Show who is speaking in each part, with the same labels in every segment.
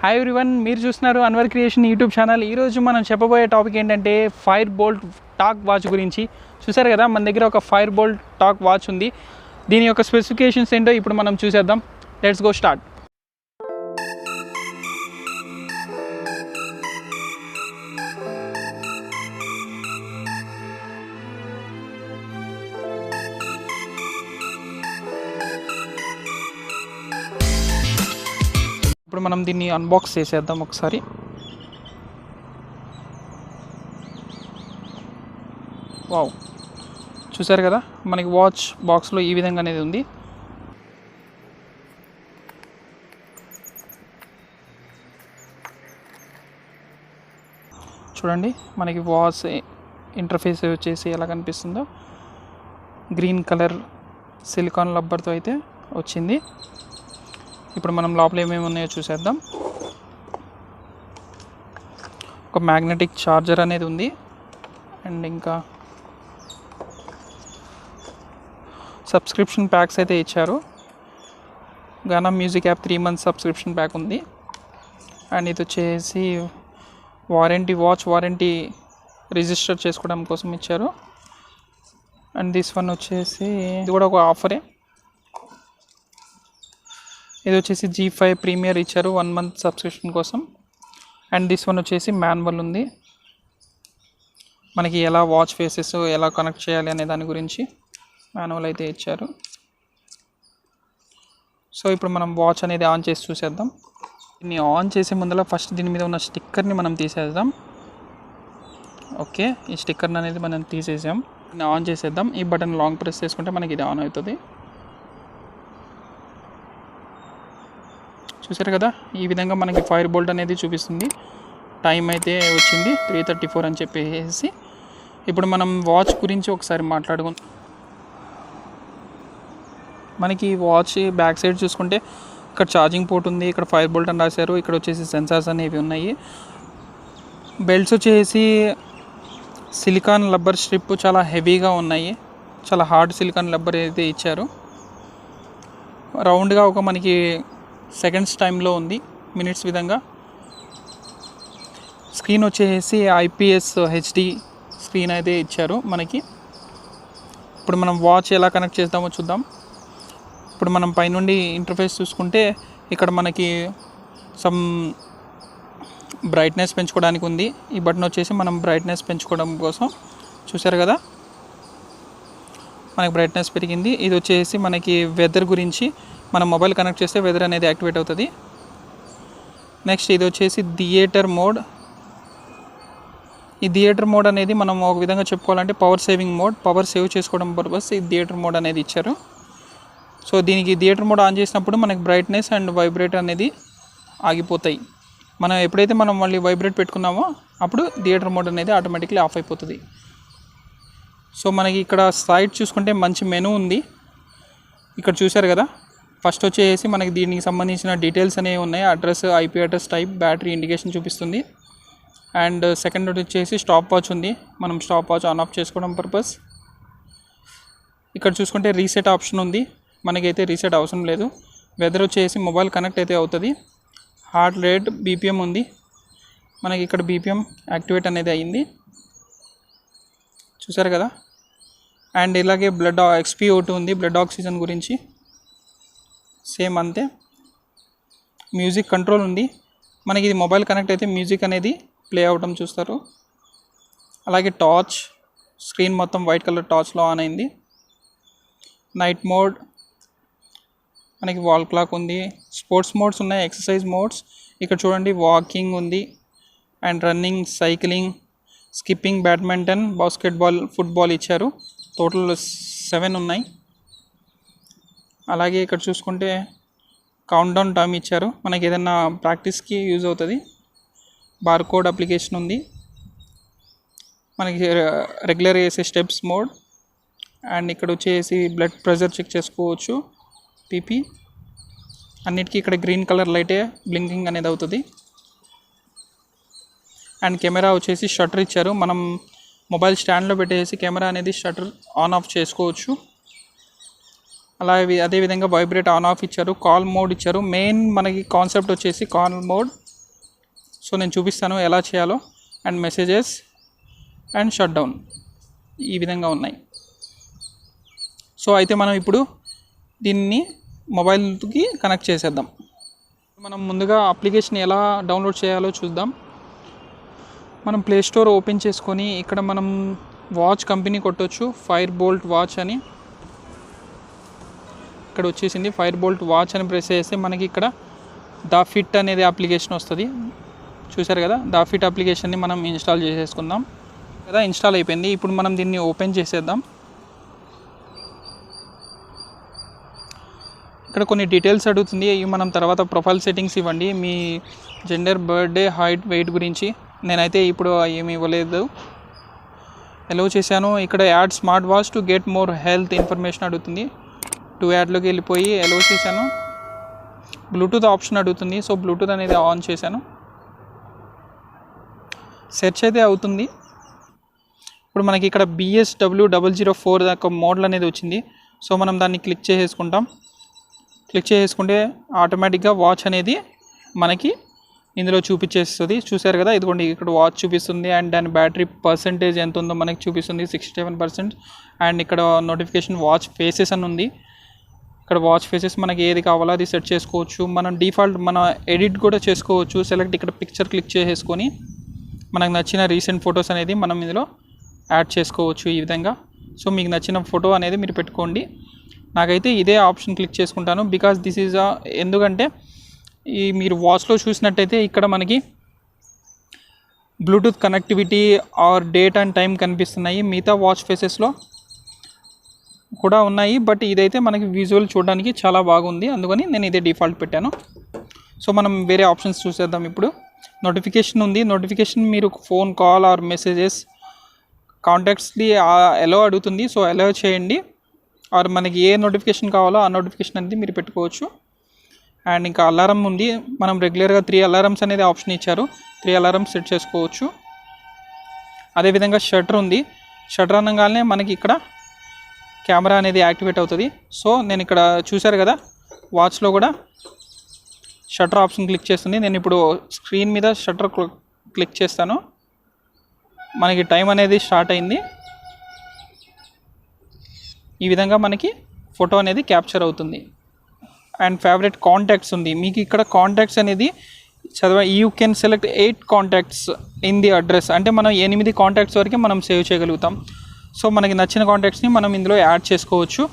Speaker 1: Hi everyone, మీరు చూస్తున్నారు Anwar creation YouTube channel. ఈరోజు మనం చెప్పబోయే టాపిక్ ఏంటంటే ఫైర్ బోల్ట్ టాక్ వాచ్ గురించి. చూసారు కదా, మన దగ్గర ఒక ఫైర్ బోల్ట్ టాక్ వాచ్ ఉంది. దీని యొక్క స్పెసిఫికేషన్స్ ఏంటో ఇప్పుడు మనం చూసేద్దాం. Let's go start. ఇప్పుడు మనం దీన్ని అన్బాక్స్ చేసేద్దాం ఒకసారి. వావ్, చూసారు కదా, మనకి వాచ్ బాక్స్లో ఈ విధంగా అనేది ఉంది. చూడండి, మనకి వాచ్ ఇంటర్ఫేస్ వచ్చేసి ఎలా కనిపిస్తుందో. గ్రీన్ కలర్ సిలికాన్ రబ్బర్తో అయితే వచ్చింది. ఇప్పుడు మనం లోపల ఏమేమి ఉన్నాయో చూసేద్దాం. ఒక మ్యాగ్నెటిక్ ఛార్జర్ అనేది ఉంది, అండ్ ఇంకా సబ్స్క్రిప్షన్ ప్యాక్స్ అయితే ఇచ్చారు. Gaana music app 3 months subscription pack ఉంది. అండ్ ఇది వచ్చేసి వాచ్ వారంటీ రిజిస్టర్ చేసుకోవడం కోసం ఇచ్చారు. అండ్ దిస్ వన్ వచ్చేసి ఇది కూడా ఒక ఆఫరే. ఇది వచ్చేసి G5 ప్రీమియర్ ఇచ్చారు 1 month సబ్స్క్రిప్షన్ కోసం. అండ్ దిస్ వన్ వచ్చేసి మాన్యువల్ ఉంది, మనకి ఎలా వాచ్ ఫేసెస్ ఎలా కనెక్ట్ చేయాలి అనే దాని గురించి మాన్యువల్ అయితే ఇచ్చారు. సో ఇప్పుడు మనం వాచ్ అనేది ఆన్ చేసి చూసేద్దాం. దీన్ని ఆన్ చేసే ముందర ఫస్ట్ దీని మీద ఉన్న స్టిక్కర్ని మనం తీసేద్దాం. ఓకే, ఈ స్టిక్కర్ని అనేది మనం తీసేసాం. దీన్ని ఆన్ చేసేద్దాం. ఈ బటన్ లాంగ్ ప్రెస్ చేసుకుంటే మనకి ఇది ఆన్ అవుతుంది. చూసారు కదా, ఈ విధంగా మనకి ఫైర్ బోల్ట్ అనేది చూపిస్తుంది. టైం అయితే వచ్చింది 3:34 అని చెప్పేసి. ఇప్పుడు మనం వాచ్ గురించి ఒకసారి మాట్లాడుకుందాం. మనకి వాచ్ బ్యాక్ సైడ్ చూసుకుంటే ఇక్కడ ఛార్జింగ్ పోర్ట్ ఉంది, ఇక్కడ ఫైర్ బోల్ట్ అని రాశారు, ఇక్కడ వచ్చేసి సెన్సార్స్ అనేవి ఉన్నాయి. బెల్ట్స్ వచ్చేసి సిలికాన్ రబ్బర్ స్ట్రిప్ చాలా హెవీగా ఉన్నాయి, చాలా హార్డ్ సిలికాన్ రబ్బర్ అయితే ఇచ్చారు. రౌండ్గా ఒక మనకి సెకండ్స్ టైంలో ఉంది, మినిట్స్ విధంగా. స్క్రీన్ వచ్చేసి IPS HD స్క్రీన్ అయితే ఇచ్చారు మనకి. ఇప్పుడు మనం వాచ్ ఎలా కనెక్ట్ చేద్దామో చూద్దాం. ఇప్పుడు మనం పైనుండి ఇంటర్ఫేస్ చూసుకుంటే ఇక్కడ మనకి సమ్ బ్రైట్నెస్ పెంచుకోవడానికి ఉంది. ఈ బటన్ వచ్చేసి మనం బ్రైట్నెస్ పెంచుకోవడం కోసం. చూసారు కదా, మనకి బ్రైట్నెస్ పెరిగింది. ఇది వచ్చేసి మనకి వెదర్ గురించి, మనం మొబైల్ కనెక్ట్ చేస్తే వెదర్ అనేది యాక్టివేట్ అవుతుంది. నెక్స్ట్ ఇది వచ్చేసి థియేటర్ మోడ్. ఈ థియేటర్ మోడ్ అనేది మనం ఒక విధంగా చెప్పుకోవాలంటే power saving mode, power save చేసుకోవడం పర్పస్ ఈ థియేటర్ మోడ్ అనేది ఇచ్చారు. సో దీనికి థియేటర్ మోడ్ ఆన్ చేసినప్పుడు మనకి బ్రైట్నెస్ అండ్ వైబ్రేట్ అనేది ఆగిపోతాయి. మనం ఎప్పుడైతే మనం మళ్ళీ వైబ్రేట్ పెట్టుకున్నామో అప్పుడు థియేటర్ మోడ్ అనేది ఆటోమేటిక్లీ ఆఫ్ అయిపోతుంది. సో మనకి ఇక్కడ సైడ్ చూసుకుంటే మంచి మెనూ ఉంది. ఇక్కడ చూసారు కదా, ఫస్ట్ వచ్చేసి మనకి దీనికి సంబంధించిన డీటెయిల్స్ అనేవి ఉన్నాయి. Address, IP address, type, battery indication చూపిస్తుంది. అండ్ సెకండ్ వచ్చేసి స్టాప్ వాచ్ ఉంది, మనం స్టాప్ వాచ్ ఆన్ ఆఫ్ చేసుకోవడం పర్పస్. ఇక్కడ చూసుకుంటే రీసెట్ ఆప్షన్ ఉంది, మనకైతే రీసెట్ అవసరం లేదు. వెదర్ వచ్చేసి మొబైల్ కనెక్ట్ అయితే అవుతుంది. హార్ట్ రేట్, BPM ఉంది, మనకి ఇక్కడ BPM యాక్టివేట్ అనేది అయ్యింది. చూసారు కదా. అండ్ ఇలాగే బ్లడ్ XPO2 ఉంది, బ్లడ్ ఆక్సిజన్ గురించి సేమ్ అంతే. మ్యూజిక్ కంట్రోల్ ఉంది, మనకి ఇది మొబైల్ కనెక్ట్ అయితే మ్యూజిక్ అనేది ప్లే అవడం చూస్తారు. అలాగే టార్చ్, స్క్రీన్ మొత్తం వైట్ కలర్ టార్చ్లో ఆన్ అయింది. నైట్ మోడ్, మనకి వాల్ క్లాక్ ఉంది. స్పోర్ట్స్ మోడ్స్ ఉన్నాయి, ఎక్సర్సైజ్ మోడ్స్. ఇక్కడ చూడండి, వాకింగ్ ఉంది, and running, cycling, skipping, badminton, basketball, football ఇచ్చారు. టోటల్ 7 ఉన్నాయి. అలాగే ఇక్కడ చూసుకుంటే కౌంట్ డౌన్ టైం ఇచ్చారు, మనకి ఏదైనా ప్రాక్టీస్కి యూజ్ అవుతుంది. బార్కోడ్ అప్లికేషన్ ఉంది, మనకి రెగ్యులర్ చేసే స్టెప్స్ మోడ్. అండ్ ఇక్కడ వచ్చేసి బ్లడ్ ప్రెషర్ చెక్ చేసుకోవచ్చు, PP. అన్నిటికీ ఇక్కడ గ్రీన్ కలర్ లైటే బ్లింకింగ్ అనేది అవుతుంది. అండ్ కెమెరా వచ్చేసి షట్టర్ ఇచ్చారు, మనం మొబైల్ స్టాండ్లో పెట్టేసి కెమెరా అనేది షట్టర్ ఆన్ ఆఫ్ చేసుకోవచ్చు. అలాగే అదేవిధంగా వైబ్రేట్ ఆన్ ఆఫ్ ఇచ్చారు. కాల్ మోడ్ ఇచ్చారు. మెయిన్ మనకి కాన్సెప్ట్ వచ్చేసి కాల్ మోడ్. సో నేను చూపిస్తాను ఎలా చేయాలో. And messages and shut down ఈ విధంగా ఉన్నాయి. సో అయితే మనం ఇప్పుడు దీన్ని మొబైల్కి కనెక్ట్ చేసేద్దాం. మనం ముందుగా అప్లికేషన్ ఎలా డౌన్లోడ్ చేయాలో చూద్దాం. మనం ప్లే స్టోర్ ఓపెన్ చేసుకొని ఇక్కడ మనం వాచ్ కంపెనీ కొట్టవచ్చు, ఫైర్ బోల్ట్ వాచ్ అని. ఇక్కడ వచ్చేసింది ఫైర్ బోల్ట్ వాచ్ అని ప్రెస్ చేస్తే మనకి ఇక్కడ ద ఫిట్ అనేది అప్లికేషన్ వస్తుంది. చూసారు కదా, ద ఫిట్ అప్లికేషన్ని మనం ఇన్స్టాల్ చేసేసుకుందాం కదా. ఇన్స్టాల్ అయిపోయింది. ఇప్పుడు మనం దీన్ని ఓపెన్ చేసేద్దాం. ఇక్కడ కొన్ని డీటెయిల్స్ అడుగుతుంది. ఇవి మనం తర్వాత ప్రొఫైల్ సెట్టింగ్స్ ఇవ్వండి, మీ జెండర్, బర్త్డే, హైట్, వెయిట్ గురించి. నేనైతే ఇప్పుడు ఏమి ఇవ్వలేదు, ఎలో చేశాను. ఇక్కడ add smart watch to get more health information అడుగుతుంది. 2 యాడ్లోకి వెళ్ళిపోయి ఎలో చేశాను. బ్లూటూత్ ఆప్షన్ అడుగుతుంది. సో బ్లూటూత్ అనేది ఆన్ చేశాను. సెర్చ్ అయితే అవుతుంది. ఇప్పుడు మనకి ఇక్కడ BSW004 దాకా మోడల్ అనేది వచ్చింది. సో మనం దాన్ని క్లిక్ చేసేసుకుంటాం. క్లిక్ చేసుకుంటే ఆటోమేటిక్గా వాచ్ అనేది మనకి ఇందులో చూపించేస్తుంది. చూసారు కదా, ఇదిగోండి ఇక్కడ వాచ్ చూపిస్తుంది. అండ్ దాని బ్యాటరీ పర్సెంటేజ్ ఎంత ఉందో మనకి చూపిస్తుంది, 67%. అండ్ ఇక్కడ నోటిఫికేషన్ వాచ్ ఫేసెస్ అని ఉంది. ఇక్కడ వాచ్ ఫేసెస్ మనకి ఏది కావాలో అది సెట్ చేసుకోవచ్చు. మనం డిఫాల్ట్ మన ఎడిట్ కూడా చేసుకోవచ్చు. సెలెక్ట్ ఇక్కడ పిక్చర్ క్లిక్ చేసేసుకొని మనకు నచ్చిన రీసెంట్ ఫొటోస్ అనేది మనం ఇందులో యాడ్ చేసుకోవచ్చు ఈ విధంగా. సో మీకు నచ్చిన ఫోటో అనేది మీరు పెట్టుకోండి. నాకైతే ఇదే ఆప్షన్ క్లిక్ చేసుకుంటాను. బికాజ్ దిస్ ఈజ్ ఎందుకంటే ఈ మీరు వాచ్లో చూసినట్టయితే ఇక్కడ మనకి Bluetooth connectivity are date and time కనిపిస్తున్నాయి. మిగతా వాచ్ ఫేసెస్లో కూడా ఉన్నాయి, బట్ ఇదైతే మనకి విజువల్ చూడడానికి చాలా బాగుంది. అందుకని నేను ఇదే డిఫాల్ట్ పెట్టాను. సో మనం వేరే ఆప్షన్స్ చూసేద్దాం. ఇప్పుడు నోటిఫికేషన్ ఉంది. నోటిఫికేషన్ మీరు ఫోన్ కాల్ ఆర్ మెసేజెస్ కాంటాక్ట్స్ది ఎలో అడుగుతుంది. సో ఎలో చేయండి. ఆర్ మనకి ఏ నోటిఫికేషన్ కావాలో ఆ నోటిఫికేషన్ అనేది మీరు పెట్టుకోవచ్చు. అండ్ ఇంకా అలారం ఉంది. మనం రెగ్యులర్గా 3 అలారమ్స్ అనేది ఆప్షన్ ఇచ్చారు. 3 అలారమ్స్ సెట్ చేసుకోవచ్చు. అదేవిధంగా షట్టర్ ఉంది. షట్టర్ అనగానే మనకి ఇక్కడ కెమెరా అనేది యాక్టివేట్ అవుతుంది. సో నేను ఇక్కడ చూశారు కదా, వాచ్లో కూడా షట్టర్ ఆప్షన్ క్లిక్ చేస్తుంది. నేను ఇప్పుడు స్క్రీన్ మీద షట్టర్ క్లిక్ చేస్తాను. మనకి టైం అనేది స్టార్ట్ అయింది. ఈ విధంగా మనకి ఫోటో అనేది క్యాప్చర్ అవుతుంది. అండ్ ఫేవరెట్ కాంటాక్ట్స్ ఉంది. మీకు ఇక్కడ కాంటాక్ట్స్ అనేది you can select 8 contacts in the address. అంటే మనం 8 కాంటాక్ట్స్ వరకే మనం సేవ్ చేయగలుగుతాం. సో మనకి నచ్చిన కాంటాక్ట్స్ని మనం ఇందులో యాడ్ చేసుకోవచ్చు.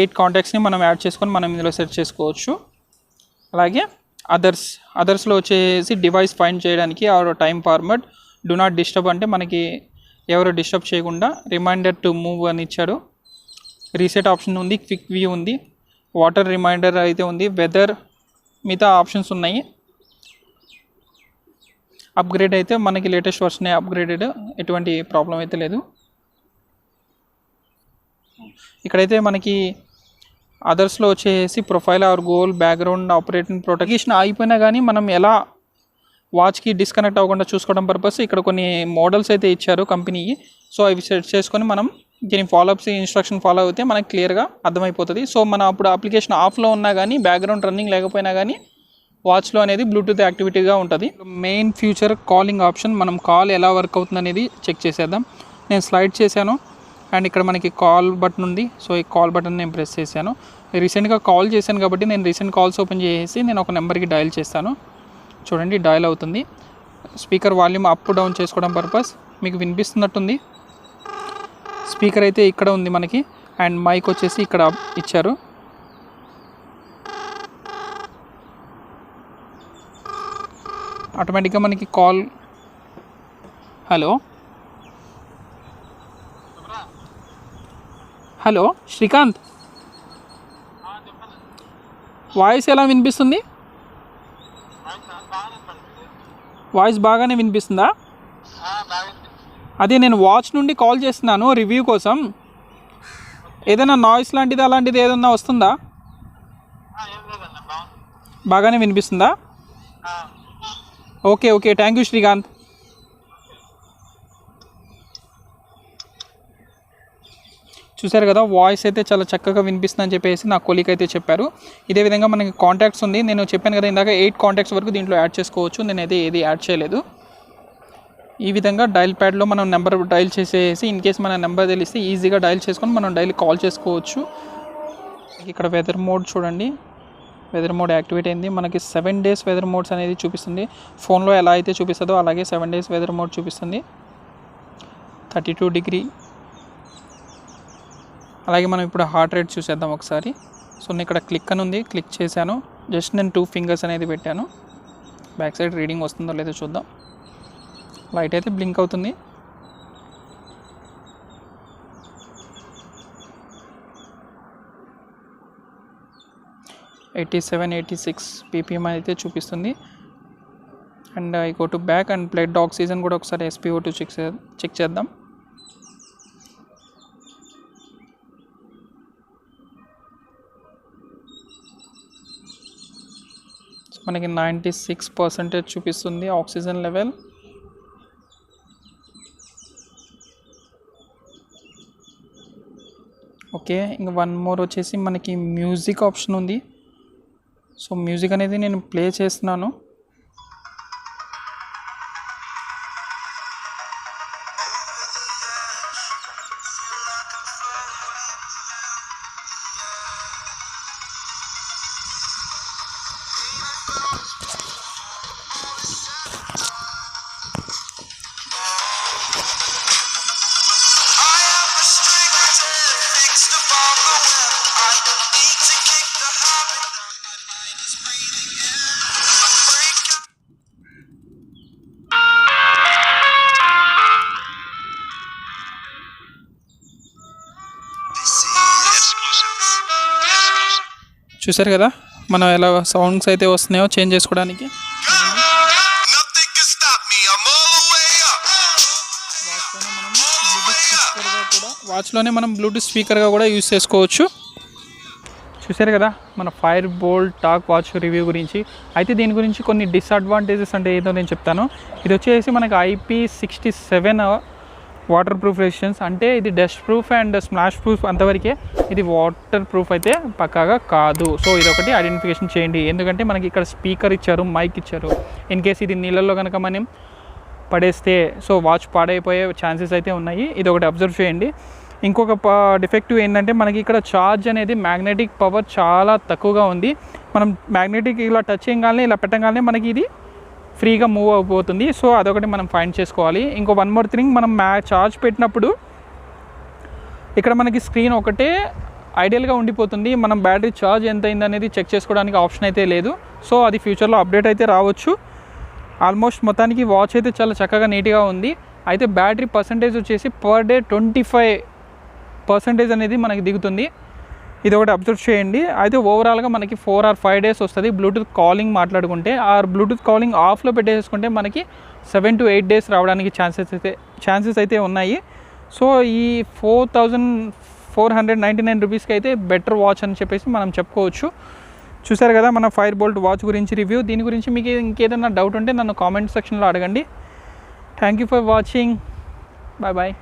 Speaker 1: 8 కాంటాక్ట్స్ని మనం యాడ్ చేసుకొని మనం ఇందులో సెట్ చేసుకోవచ్చు. అలాగే అదర్స్లో వచ్చేసి డివైస్ ఫైండ్ చేయడానికి or time format, do not disturb అంటే మనకి ఎవరు డిస్టర్బ్ చేయకుండా రిమైండర్ టు మూవ్ అని ఇచ్చాడు. రీసెట్ ఆప్షన్ ఉంది. క్విక్ వ్యూ ఉంది. వాటర్ రిమైండర్ అయితే ఉంది. వెదర్, మిగతా ఆప్షన్స్ ఉన్నాయి. అప్గ్రేడ్ అయితే మనకి లేటెస్ట్ వర్షన్ అప్గ్రేడెడ్, ఎటువంటి ప్రాబ్లం అయితే లేదు. ఇక్కడైతే మనకి అదర్స్లో వచ్చేసి profile are goal, background, operating protection అయిపోయినా కానీ మనం ఎలా వాచ్కి డిస్కనెక్ట్ అవ్వకుండా చూసుకోవడం పర్పస్ ఇక్కడ కొన్ని మోడల్స్ అయితే ఇచ్చారు కంపెనీ. సో అవి సెట్ చేసుకొని మనం దీని ఫాలోఅప్స్ ఇన్స్ట్రక్షన్ ఫాలో అయితే మనకు క్లియర్గా అర్థమైపోతుంది. సో మన అప్పుడు అప్లికేషన్ ఆఫ్లో ఉన్నా కానీ బ్యాక్గ్రౌండ్ రన్నింగ్ లేకపోయినా కానీ వాచ్లో అనేది బ్లూటూత్ యాక్టివిటీగా ఉంటుంది. మెయిన్ ఫ్యూచర్ కాలింగ్ ఆప్షన్, మనం కాల్ ఎలా వర్క్ అవుతుంది అనేది చెక్ చేసేద్దాం. నేను స్లైడ్ చేశాను అండ్ ఇక్కడ మనకి కాల్ బటన్ ఉంది. సో ఈ కాల్ బటన్ నేను ప్రెస్ చేశాను. రీసెంట్గా కాల్ చేశాను కాబట్టి నేను రీసెంట్ కాల్స్ ఓపెన్ చేసి నేను ఒక నెంబర్కి డయల్ చేస్తాను. చూడండి డయల్ అవుతుంది. స్పీకర్ వాల్యూమ్ అప్ డౌన్ చేసుకోవడం పర్పస్ మీకు వినిపిస్తున్నట్టుంది. స్పీకర్ అయితే ఇక్కడ ఉంది మనకి. అండ్ మైక్ వచ్చేసి ఇక్కడ ఇచ్చారు. ఆటోమేటిక్గా మనకి call. Hello hello Srikanth, voice ఎలా వినిపిస్తుంది? వాయిస్ బాగానే వినిపిస్తుందా? అదే నేను వాచ్ నుండి కాల్ చేస్తున్నాను రివ్యూ కోసం. ఏదైనా నాయిస్ లాంటిది అలాంటిది ఏదన్నా వస్తుందా? బాగానే వినిపిస్తుందా? Okay okay, thank you Srikanth. చూసారు కదా, వాయిస్ అయితే చాలా చక్కగా వినిపిస్తుందని చెప్పేసి నా కొలీగ్ అయితే చెప్పారు. ఇదే విధంగా మనకి కాంటాక్ట్స్ ఉంది. నేను చెప్పాను కదా ఇందాక 8 కాంటాక్ట్స్ వరకు దీంట్లో యాడ్ చేసుకోవచ్చు. నేనైతే ఏది యాడ్ చేయలేదు. ఈ విధంగా డైల్ ప్యాడ్లో మనం నెంబర్ డైల్ చేసేసి ఇన్ కేస్ మన నెంబర్ తెలిస్తే ఈజీగా డైల్ చేసుకొని మనం డైలీ కాల్ చేసుకోవచ్చు. ఇక్కడ వెదర్ మోడ్ చూడండి, వెదర్ మోడ్ యాక్టివేట్ అయింది. మనకి 7 days వెదర్ మోడ్స్ అనేది చూపిస్తుంది. ఫోన్లో ఎలా అయితే చూపిస్తుందో అలాగే 7 days వెదర్ మోడ్ చూపిస్తుంది. 32 degree. అలాగే మనం ఇప్పుడు హార్ట్ రేట్ చూసేద్దాం ఒకసారి. సో నేను ఇక్కడ క్లిక్ అని ఉంది, క్లిక్ చేశాను. జస్ట్ నేను 2 fingers అనేది పెట్టాను. బ్యాక్ సైడ్ రీడింగ్ వస్తుందో లేదో చూద్దాం. లైట్ అయితే బ్లింక్ అవుతుంది. (87-86) ppm అయితే చూపిస్తుంది. And I go to back and blood oxygen కూడా ఒకసారి SpO2 చెక్ చేద్దాం. మనకి 96% చూపిస్తుంది ఆక్సిజన్ లెవెల్. ఓకే, ఇంకా వన్ మోర్ వచ్చేసి మనకి మ్యూజిక్ ఆప్షన్ ఉంది. సో మ్యూజిక్ అనేది నేను ప్లే చేస్తున్నాను. చూసారు కదా మనం ఎలా సౌండ్స్ అయితే వస్తున్నాయో చేంజ్ చేసుకోవడానికి. వాచ్లోనే మనం బ్లూటూత్ స్పీకర్గా కూడా యూజ్ చేసుకోవచ్చు. చూసారు కదా మన fire bolt talk watch review గురించి. అయితే దీని గురించి కొన్ని డిసడ్వాంటేజెస్ అంటే ఏదో నేను చెప్తాను. ఇది వచ్చేసి మనకి IP67 వాటర్ ప్రూఫ్ రెసిస్టెన్స్, అంటే ఇది dust proof and smash proof అంతవరకే. ఇది వాటర్ ప్రూఫ్ అయితే పక్కాగా కాదు. సో ఇదొకటి ఐడెంటిఫికేషన్ చేయండి. ఎందుకంటే మనకి ఇక్కడ స్పీకర్ ఇచ్చారు, మైక్ ఇచ్చారు. ఇన్ కేస్ ఇది నీళ్ళల్లో కనుక మనం పడేస్తే సో వాచ్ పాడైపోయే ఛాన్సెస్ అయితే ఉన్నాయి. ఇది ఒకటి అబ్జర్వ్ చేయండి. ఇంకొక డిఫెక్టివ్ ఏంటంటే మనకి ఇక్కడ ఛార్జ్ అనేది మ్యాగ్నెటిక్ పవర్ చాలా తక్కువగా ఉంది. మనం మ్యాగ్నెటిక్ ఇలా టచ్ చేయగానే ఇలా పెట్టగానే మనకి ఇది ఫ్రీగా మూవ్ అయిపోతుంది. సో అదొకటి మనం ఫైండ్ చేసుకోవాలి. ఇంకో వన్ మోర్ థింగ్, మనం ఛార్జ్ పెట్టినప్పుడు ఇక్కడ మనకి స్క్రీన్ ఒకటే ఐడియల్గా ఉండిపోతుంది. మనం బ్యాటరీ ఛార్జ్ ఎంత అయింది అనేది చెక్ చేసుకోవడానికి ఆప్షన్ అయితే లేదు. సో అది ఫ్యూచర్లో అప్డేట్ అయితే రావచ్చు. ఆల్మోస్ట్ మొత్తానికి వాచ్ అయితే చాలా చక్కగా నీట్గా ఉంది. అయితే బ్యాటరీ పర్సంటేజ్ వచ్చేసి పర్ డే 25% అనేది మనకి దిగుతుంది. ఇది ఒకటి అబ్జర్వ్ చేయండి. అయితే ఓవరాల్గా మనకి 4 or 5 days వస్తుంది బ్లూటూత్ కాలింగ్ మాట్లాడుకుంటే. ఆ బ్లూటూత్ కాలింగ్ ఆఫ్లో పెట్టేసుకుంటే మనకి 7 to 8 days రావడానికి ఛాన్సెస్ అయితే ఉన్నాయి. సో ఈ 4,499 రూపీస్కి అయితే బెటర్ వాచ్ అని చెప్పేసి మనం చెప్పుకోవచ్చు. చూసారు కదా మన ఫైర్ బోల్ట్ వాచ్ గురించి రివ్యూ. దీని గురించి మీకు ఇంకేదైనా డౌట్ ఉంటే నన్ను కామెంట్ సెక్షన్లో అడగండి. Thank you for watching. Bye bye.